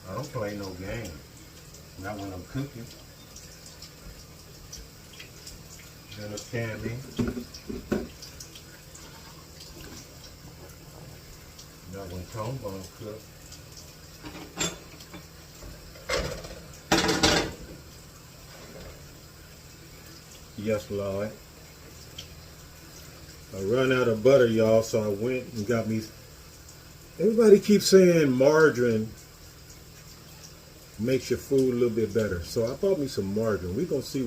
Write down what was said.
I don't play no game. Not when I'm cooking. Understand me? Not when Tone gonna cook. Yes, Lord. I run out of butter, y'all, so I went and got me. Everybody keeps saying margarine makes your food a little bit better. So I bought me some margarine. We're going to see what